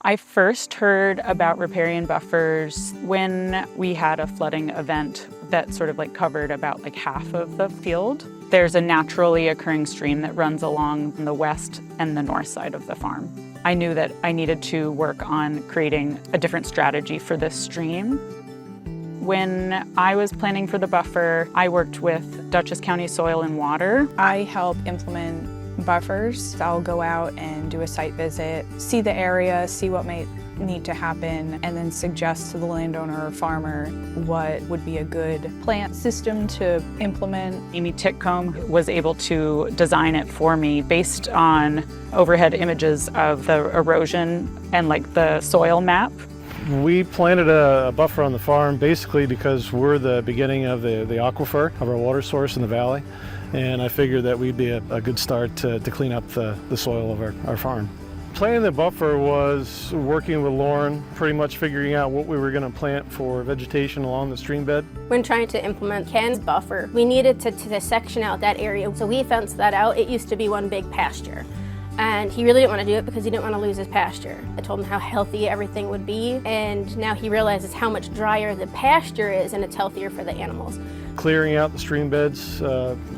I first heard about riparian buffers when we had a flooding event that sort of covered about half of the field. There's a naturally occurring stream that runs along the west and the north side of the farm. I knew that I needed to work on creating a different strategy for this stream. When I was planning for the buffer, I worked with Dutchess County Soil and Water. I help implement buffers. I'll go out and do a site visit, see the area, see what might need to happen, and then suggest to the landowner or farmer what would be a good plant system to implement. Amy Titcomb was able to design it for me based on overhead images of the erosion and the soil map. We planted a buffer on the farm basically because we're the beginning of the aquifer of our water source in the valley, and I figured that we'd be a good start to clean up the soil of our farm. Planting the buffer was working with Lauren, pretty much figuring out what we were going to plant for vegetation along the stream bed. When trying to implement Ken's buffer, we needed to section out that area, so we fenced that out. It used to be one big pasture. And he really didn't want to do it because he didn't want to lose his pasture. I told him how healthy everything would be, and now he realizes how much drier the pasture is, and it's healthier for the animals. Clearing out the stream beds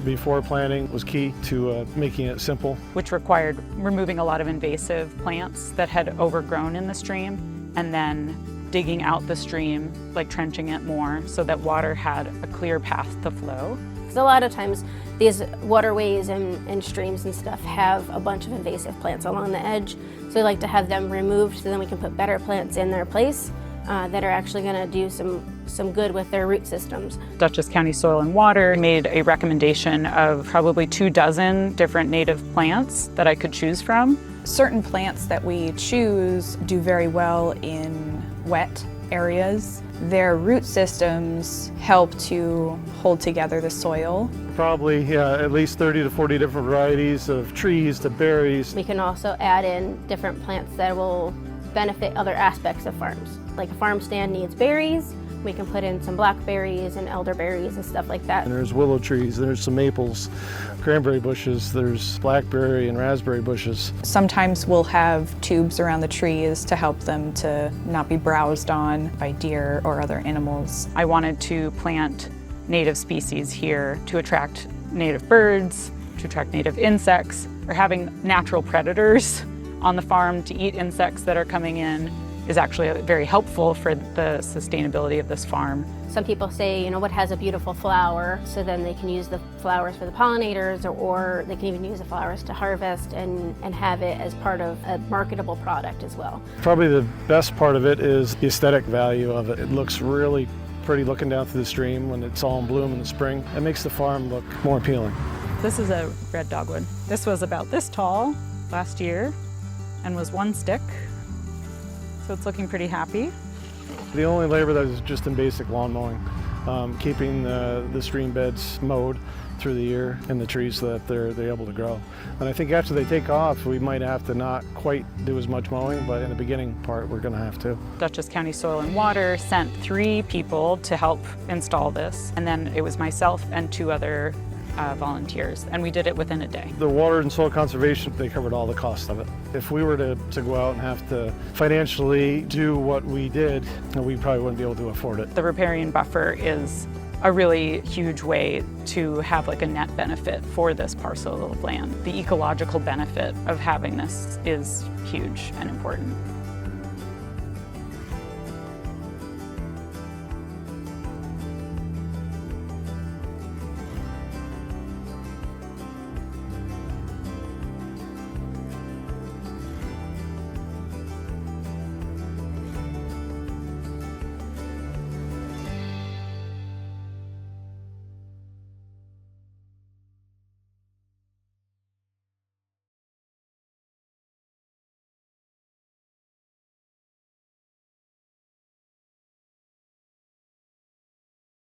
before planting was key to making it simple. Which required removing a lot of invasive plants that had overgrown in the stream, and then digging out the stream, trenching it more so that water had a clear path to flow. Because a lot of times these waterways and streams and stuff have a bunch of invasive plants along the edge, so we like to have them removed so then we can put better plants in their place that are actually going to do some good with their root systems. Dutchess County Soil and Water made a recommendation of probably 24 different native plants that I could choose from. Certain plants that we choose do very well in wet areas. Their root systems help to hold together the soil. Probably at least 30 to 40 different varieties of trees to berries. We can also add in different plants that will benefit other aspects of farms. Like a farm stand needs berries, we can put in some blackberries and elderberries and stuff like that. And there's willow trees, there's some maples, cranberry bushes, there's blackberry and raspberry bushes. Sometimes we'll have tubes around the trees to help them to not be browsed on by deer or other animals. I wanted to plant native species here to attract native birds, to attract native insects, or having natural predators on the farm to eat insects that are coming in is actually very helpful for the sustainability of this farm. Some people say, what has a beautiful flower, so then they can use the flowers for the pollinators, or they can even use the flowers to harvest and have it as part of a marketable product as well. Probably the best part of it is the aesthetic value of it. It looks really pretty looking down through the stream when it's all in bloom in the spring. It makes the farm look more appealing. This is a red dogwood. This was about this tall last year and was one stick. So it's looking pretty happy. The only labor that is just in basic lawn mowing, keeping the stream beds mowed through the year and the trees so that they're able to grow. And I think after they take off, we might have to not quite do as much mowing, but in the beginning part, we're going to have to. Dutchess County Soil and Water sent 3 people to help install this, and then it was myself and 2 other volunteers, and we did it within a day. The water and soil conservation, they covered all the costs of it. If we were to go out and have to financially do what we did, we probably wouldn't be able to afford it. The riparian buffer is a really huge way to have a net benefit for this parcel of land. The ecological benefit of having this is huge and important.